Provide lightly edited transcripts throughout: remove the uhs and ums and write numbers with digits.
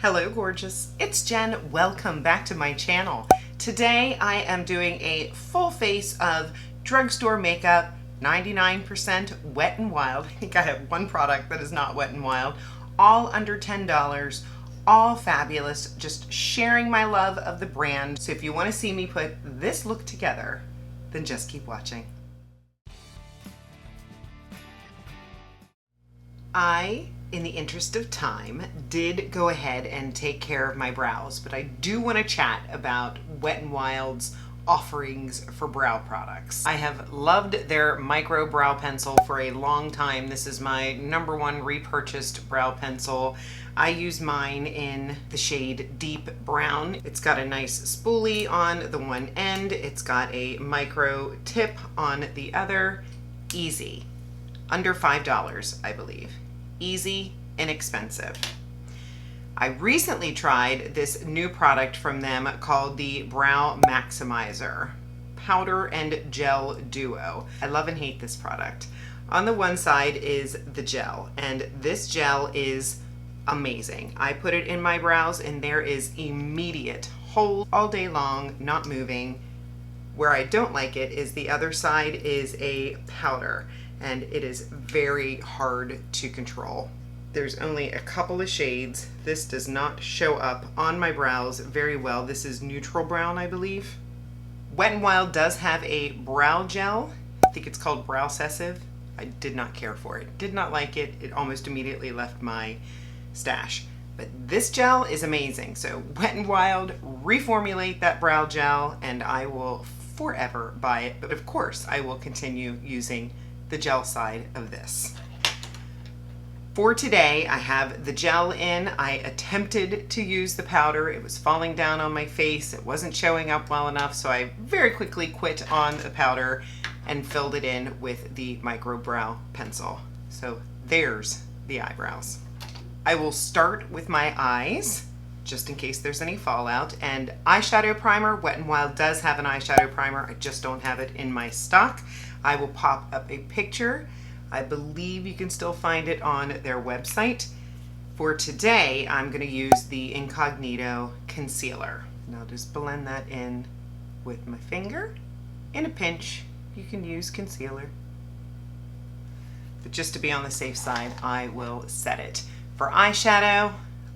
Hello gorgeous, it's Jen. Welcome back to my channel. Today I am doing a full face of drugstore makeup, 99% Wet n Wild. I think I have one product that is not Wet n Wild. All under $10, all fabulous, just sharing my love of the brand. So if you want to see me put this look together, then just keep watching. In the interest of time, did go ahead and take care of my brows, but I do want to chat about Wet n Wild's offerings for brow products. I have loved their micro brow pencil for a long time. This is my #1 repurchased brow pencil. I use mine in the shade Deep Brown. It's got a nice spoolie on the one end. It's got a micro tip on the other. Easy. Under $5, I believe. Easy, inexpensive. I recently tried this new product from them called the Brow Maximizer Powder and Gel Duo. I love and hate this product. On the one side is the gel, and this gel is amazing. I put it in my brows and there is immediate hold all day long, not moving. Where I don't like it is the other side is a powder, and it is very hard to control. There's only a couple of shades. This does not show up on my brows very well. This is neutral brown, I believe. Wet n Wild does have a brow gel. I think it's called Browcessive. I did not care for it. Did not like it. It almost immediately left my stash. But this gel is amazing. So Wet n Wild, reformulate that brow gel and I will forever buy it. But of course, I will continue using the gel side of this. For today, I have the gel in. I attempted to use the powder. It was falling down on my face. It wasn't showing up well enough, so I very quickly quit on the powder and filled it in with the micro brow pencil. So there's the eyebrows. I will start with my eyes, just in case there's any fallout. And eyeshadow primer, Wet n Wild does have an eyeshadow primer. I just don't have it in my stock. I will pop up a picture. I believe you can still find it on their website. For today, I'm going to use the Incognito concealer. And I'll just blend that in with my finger. In a pinch, you can use concealer. But just to be on the safe side, I will set it. For eyeshadow,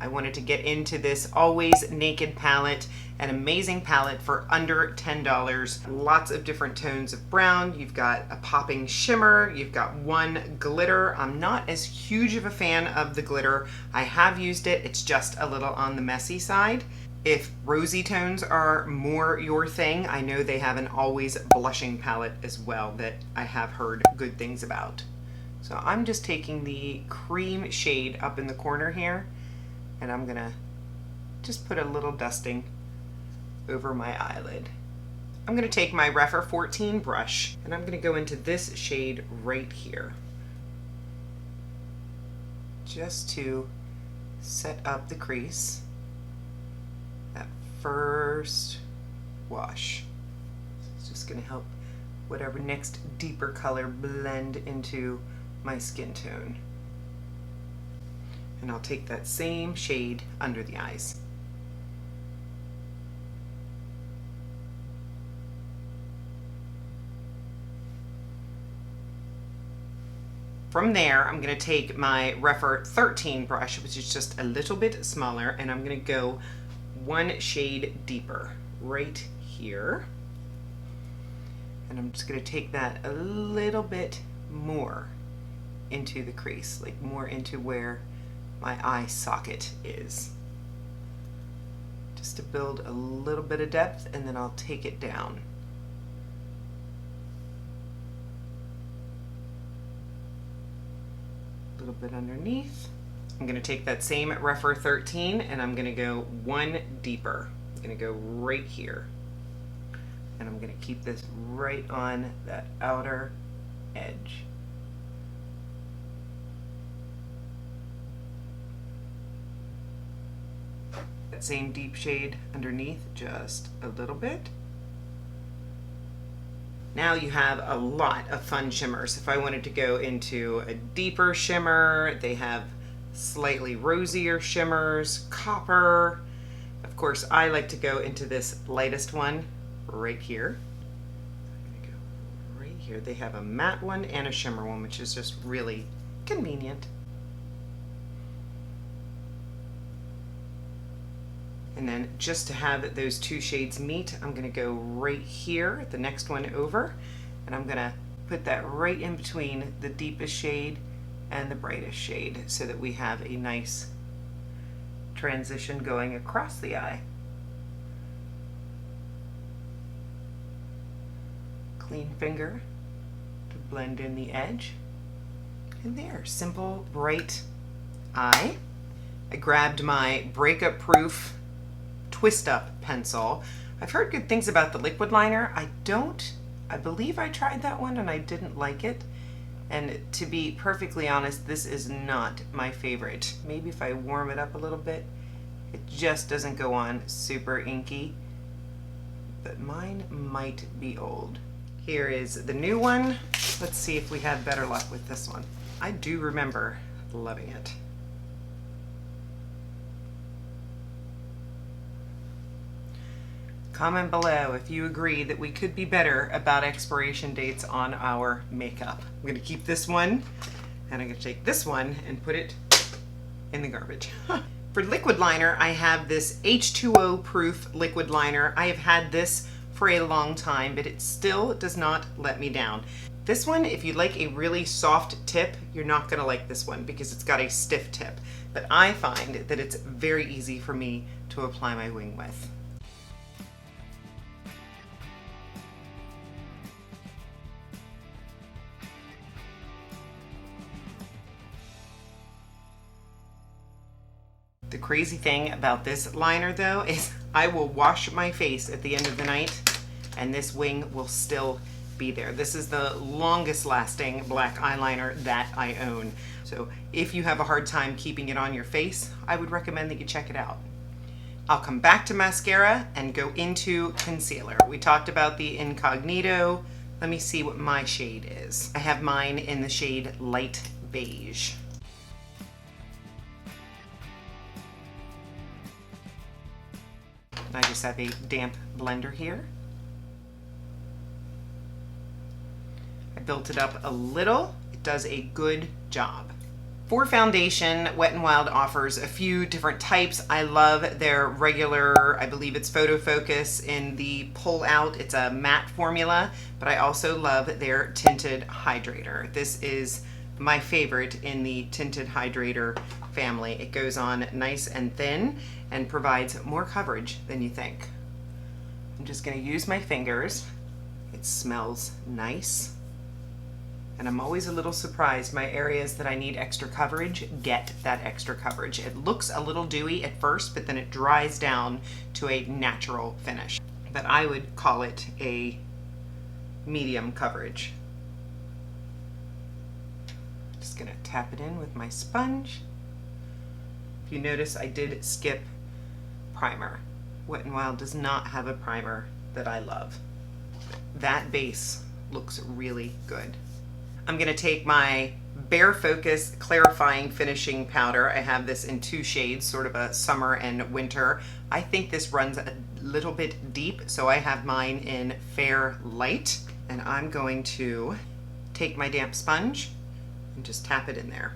I wanted to get into this Always Naked palette, an amazing palette for under $10. Lots of different tones of brown. You've got a popping shimmer. You've got one glitter. I'm not as huge of a fan of the glitter. I have used it. It's just a little on the messy side. If rosy tones are more your thing, I know they have an Always blushing palette as well that I have heard good things about. So I'm just taking the cream shade up in the corner here, and I'm gonna just put a little dusting over my eyelid. I'm gonna take my Rephr 14 brush and I'm gonna go into this shade right here, just to set up the crease, that first wash. It's just gonna help whatever next deeper color blend into my skin tone. And I'll take that same shade under the eyes. From there, I'm going to take my Rephr 13 brush, which is just a little bit smaller, and I'm going to go one shade deeper right here. And I'm just going to take that a little bit more into the crease, like more into where my eye socket is, just to build a little bit of depth, and then I'll take it down. A little bit underneath. I'm going to take that same Rephr 13 and I'm going to go one deeper. I'm going to go right here, and I'm going to keep this right on that outer edge. That same deep shade underneath, just a little bit. Now you have a lot of fun shimmers. If I wanted to go into a deeper shimmer, they have slightly rosier shimmers, copper. Of course, I like to go into this lightest one right here. I'm gonna go right here. They have a matte one and a shimmer one, which is just really convenient. And then just to have those two shades meet, I'm gonna go right here, the next one over, and I'm gonna put that right in between the deepest shade and the brightest shade so that we have a nice transition going across the eye. Clean finger to blend in the edge. And there, simple, bright eye. I grabbed my Breakup Proof Twist Up pencil. I've heard good things about the liquid liner. I believe I tried that one and I didn't like it. And to be perfectly honest, this is not my favorite. Maybe if I warm it up a little bit, it just doesn't go on super inky. But mine might be old. Here is the new one. Let's see if we have better luck with this one. I do remember loving it. Comment below if you agree that we could be better about expiration dates on our makeup. I'm going to keep this one, and I'm going to take this one and put it in the garbage. For liquid liner, I have this H2O proof liquid liner. I have had this for a long time, but it still does not let me down. This one, if you like a really soft tip, you're not going to like this one because it's got a stiff tip. But I find that it's very easy for me to apply my wing with. The crazy thing about this liner though is I will wash my face at the end of the night and this wing will still be there. This is the longest lasting black eyeliner that I own. So if you have a hard time keeping it on your face, I would recommend that you check it out. I'll come back to mascara and go into concealer. We talked about the Incognito. Let me see what my shade is. I have mine in the shade Light Beige. I just have a damp blender here. I built it up a little. It does a good job. For foundation, Wet n Wild offers a few different types. I love their regular, I believe it's Photofocus in the pull out. It's a matte formula, but I also love their Tinted Hydrator. This is my favorite in the Tinted Hydrator family. It goes on nice and thin and provides more coverage than you think. I'm just going to use my fingers. It smells nice. And I'm always a little surprised my areas that I need extra coverage get that extra coverage. It looks a little dewy at first, but then it dries down to a natural finish. But I would call it a medium coverage. Just gonna tap it in with my sponge. If you notice, I did skip primer. Wet n Wild does not have a primer that I love. That base looks really good. I'm gonna take my Bare Focus Clarifying Finishing Powder. I have this in two shades, sort of a summer and winter. I think this runs a little bit deep, so I have mine in Fair Light. And I'm going to take my damp sponge and just tap it in there.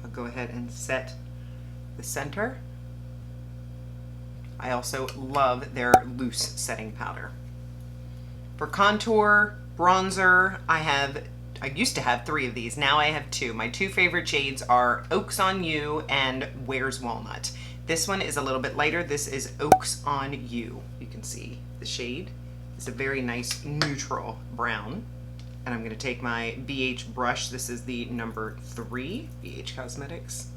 I'll go ahead and set the center. I also love their loose setting powder. For contour, bronzer, I used to have 3 of these. Now I have 2. My 2 favorite shades are Oaks on You and Where's Walnut. This one is a little bit lighter. This is Oaks on You. You can see the shade. It's a very nice neutral brown. And I'm going to take my BH brush. This is the number 3, BH Cosmetics.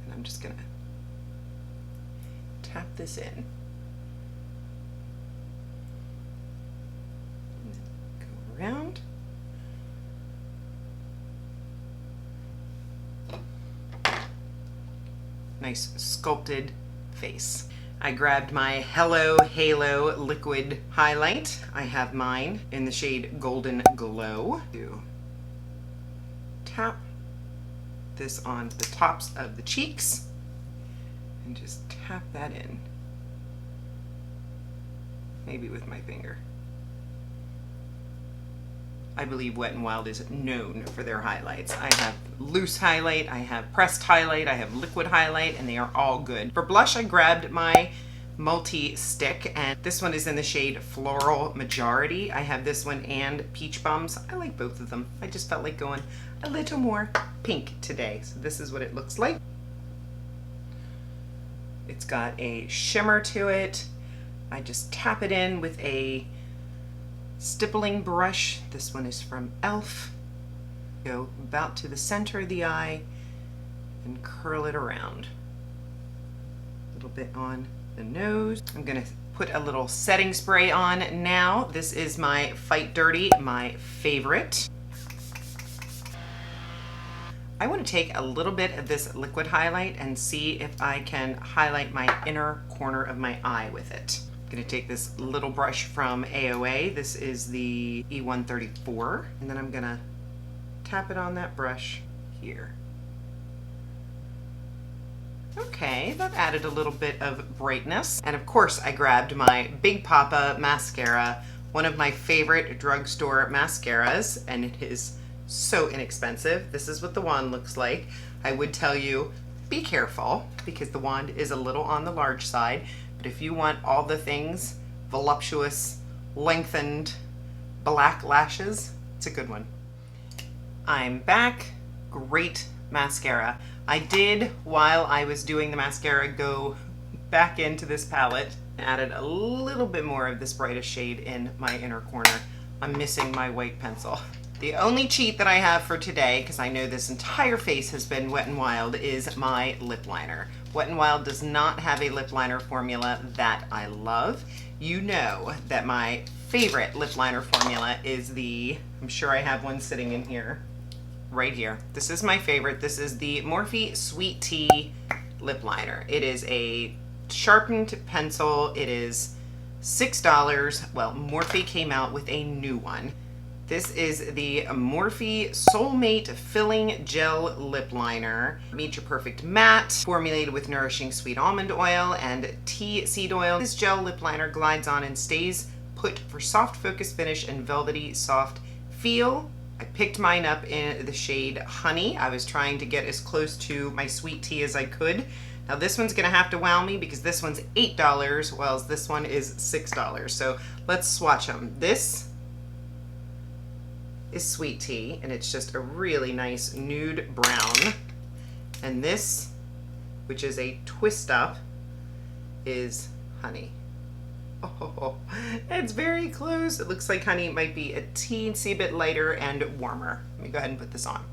And I'm just going to tap this in. Go around. Nice sculpted face. I grabbed my Hello Halo liquid highlight. I have mine in the shade Golden Glow. tap this on the tops of the cheeks and just tap that in. Maybe with my finger. I believe Wet n Wild is known for their highlights. I have loose highlight, I have pressed highlight, I have liquid highlight, and they are all good. For blush, I grabbed my multi-stick, and this one is in the shade Floral Majority. I have this one and Peach Bums. I like both of them. I just felt like going a little more pink today. So this is what it looks like. It's got a shimmer to it. I just tap it in with a stippling brush. This one is from e.l.f. Go about to the center of the eye and curl it around. A little bit on the nose. I'm gonna put a little setting spray on now. This is my Fight Dirty, my favorite. I want to take a little bit of this liquid highlight and see if I can highlight my inner corner of my eye with it. I'm gonna take this little brush from AOA. This is the E134, and then I'm gonna tap it on that brush here. Okay, that added a little bit of brightness. And of course, I grabbed my Big Papa mascara, one of my favorite drugstore mascaras, and it is so inexpensive. This is what the wand looks like. I would tell you, be careful, because the wand is a little on the large side, but if you want all the things, voluptuous, lengthened, black lashes, it's a good one. I'm back. Great mascara. I did, while I was doing the mascara, go back into this palette and added a little bit more of this brightest shade in my inner corner. I'm missing my white pencil. The only cheat that I have for today, because I know this entire face has been Wet n Wild, is my lip liner. Wet n Wild does not have a lip liner formula that I love. You know that my favorite lip liner formula is the, I'm sure I have one sitting in here, right here. This is my favorite. This is the Morphe Sweet Tea lip liner. It is a sharpened pencil. It is $6. Well, Morphe came out with a new one. This is the Morphe Soulmate Filling Gel Lip Liner. Meet Your Perfect Matte, formulated with nourishing sweet almond oil and tea seed oil. This gel lip liner glides on and stays put for soft focus finish and velvety soft feel. I picked mine up in the shade Honey. I was trying to get as close to my sweet tea as I could. Now this one's gonna have to wow me because this one's $8, while this one is $6. So let's swatch them. This is Sweet Tea, and it's just a really nice nude brown. And this, which is a twist up, is Honey. Oh, it's very close. It looks like Honey might be a teensy bit lighter and warmer. Let me go ahead and put this on.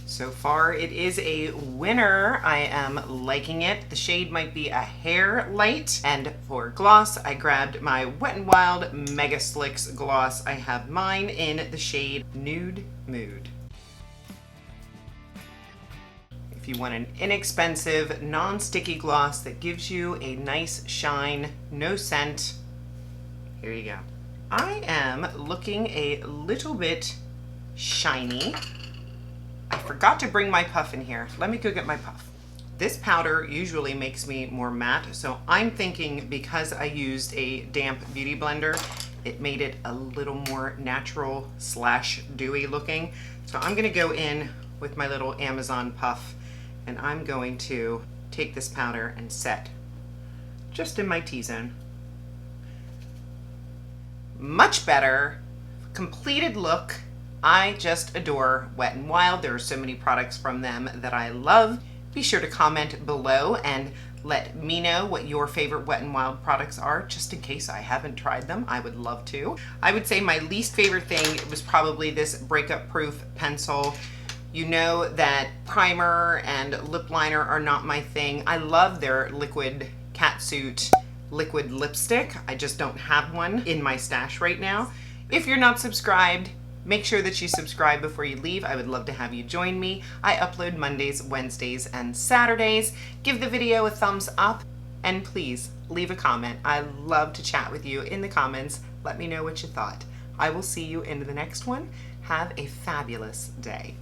So far, it is a winner. I am liking it. The shade might be a hair light. And for gloss, I grabbed my Wet n Wild Mega Slicks gloss. I have mine in the shade Nude Mood. If you want an inexpensive, non-sticky gloss that gives you a nice shine, no scent, here you go. I am looking a little bit shiny. I forgot to bring my puff in here. Let me go get my puff. This powder usually makes me more matte, so I'm thinking because I used a damp beauty blender, it made it a little more natural / dewy looking. So I'm gonna go in with my little Amazon puff, and I'm going to take this powder and set just in my T-zone. Much better, completed look. I just adore Wet n Wild. There are so many products from them that I love. Be sure to comment below and let me know what your favorite Wet n Wild products are, just in case I haven't tried them. I would love to. I would say my least favorite thing was probably this Breakup Proof pencil. You know that primer and lip liner are not my thing. I love their liquid catsuit liquid lipstick. I just don't have one in my stash right now. If you're not subscribed, make sure that you subscribe before you leave. I would love to have you join me. I upload Mondays, Wednesdays, and Saturdays. Give the video a thumbs up, and please leave a comment. I love to chat with you in the comments. Let me know what you thought. I will see you in the next one. Have a fabulous day.